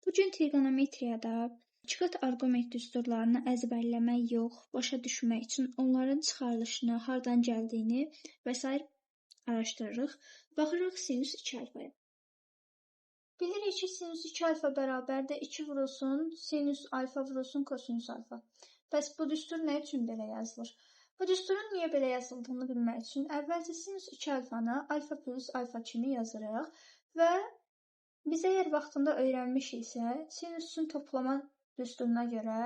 Bugün trigonometriyada ikiqat arqument düsturlarını əzbərləmək yox, başa düşmək üçün onların çıxarılışını, hardan gəldiyini və s. araşdırırıq. Baxırıq sinus 2 alfaya. Bilirik ki, sinus 2 alfa bərabərdir 2 vurulsun sinus alfa vurulsun kosinus alfa. Bəs bu düstur nə üçün belə yazılır? Bu düsturun niyə belə yazıldığını bilmək üçün əvvəlcə sinus 2 alfanı alfa plus alfa kimi yazırıq və biz əgər vaxtında öyrənmişiksə, sinusun toplama düsturuna görə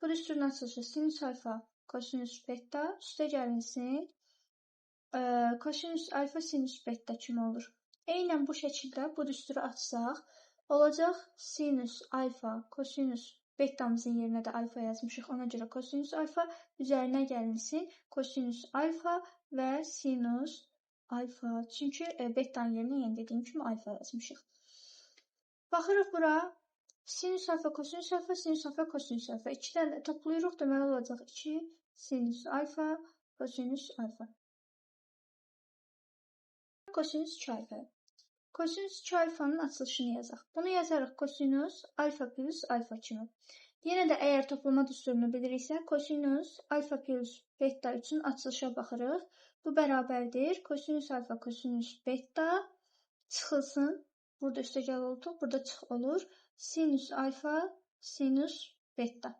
bu düsturun açılışı sinus alfa kosinus beta üstə gəlinsin kosinus alfa sinus beta kimi olur. Eynən bu şəkildə bu düsturu açsaq, olacaq sinus alfa kosinus betamızın yerinə də alfa yazmışıq. Ona görə kosinus alfa üzərinə gəlinsin kosinus alfa və sinus alfa. Çünki betanın yerinə yenə dediyim kimi alfa yazmışıq. Baxırıq bura. Sinus alfa, kosinus alfa, sinus alfa, kosinus alfa. 2 dənə toplayırıq. Deməli olacaq 2 sinus alfa, kosinus alfa. Kosinus 2 alfa. Kosinus 2 alfanın açılışını yazaq. Bunu yazarıq kosinus alfa plus alfa kimi. Yenə də əgər toplama düsturunu biliriksə, kosinus alfa plus beta üçün açılışa baxırıq. Bu bərabərdir. Kosinus alfa, kosinus beta çıxılsın. Burada üstəgəl oldu, burada çıx olur. Sinus alfa, sinus beta.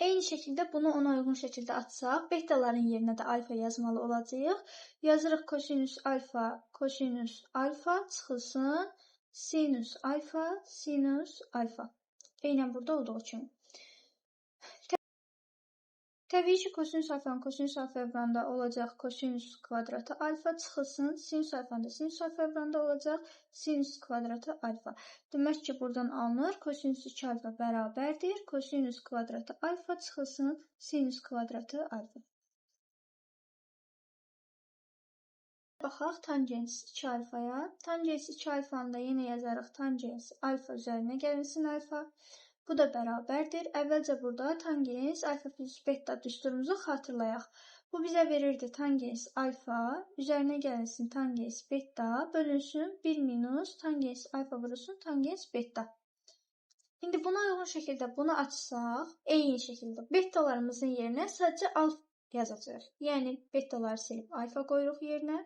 Eyni şəkildə bunu ona uyğun şəkildə açsaq, betaların yerinə də alfa yazmalı olacağıq. Yazırıq kosinus alfa çıxılsın. Sinus alfa, sinus alfa. Eynən burada olduğu kimi. Təbii ki, kosinus alfanın kosinus alfa evranda olacaq kosinus kvadratı alfa çıxılsın. Sinus alfanın da sinus alfa evranda olacaq sinus kvadratı alfa. Demək ki, buradan alınır. Kosinus 2 alfa bərabərdir. Kosinus kvadratı alfa çıxılsın. Sinus kvadratı alfa. Baxaq tangens 2 alfaya. Tangens 2 alfanı da yenə yazarıq. Tangens alfa üzərinə gəlinsin alfa. Bu da bərabərdir. Əvvəlcə burada tangens alfa plus beta düsturumuzu xatırlayaq. Bu bizə verirdi tangens alfa üzərinə gəlinsin tangens beta bölünsün 1 minus tangens alfa vurulsun tangens beta. İndi buna uyğun şəkildə bunu açsaq, eyni şəkildə betalarımızın yerinə sadəcə alfa yazacağıq. Yəni betaları silib alfa qoyuruq yerinə.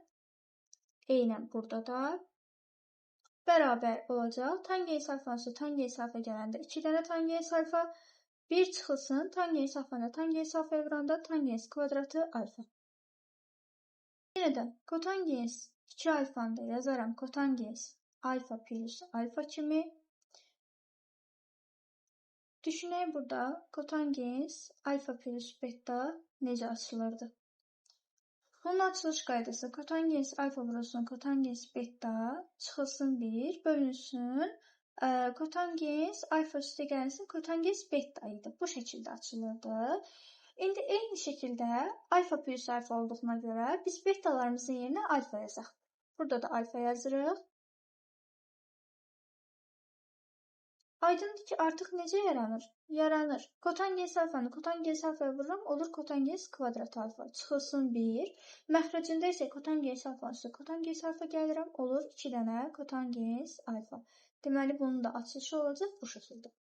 Eynən burada da bərabər olacaq. Tangens alfanı tangens alfa gələndə 2 dənə tangens alfa 1 çıxılsın. Tangens alfanı tangens alfa evranda tangens kvadratı alfa. Yenə də kotangens 2 alfanı da yazaram. Kotangens alfa plus alfa kimi. Düşünək burada kotangens alfa plus beta necə açılırdı? Bunun açılış qaydası kotangens alfa vurulsun kotangens beta çıxılsın 1 bölünsün kotangens alfa üstə gəlsin kotangens beta idi. Bu şəkildə açılırdı. İndi eyni şəkildə alfa plus alfa olduğuna görə biz betalarımızın yerinə alfa yazaq. Burada da alfa yazırıq. Aydındır ki, artıq necə yaranır? Yaranır. Kotangens alfanı kotangens alfaya vururam, olur kotangens kvadrat alfa. Çıxılsın 1. Məxrəcində isə kotangens alfanı kotangens alfa gəlirəm, olur 2 dənə kotangens alfa. Deməli, bunun da açılışı olacaq bu şəkildə.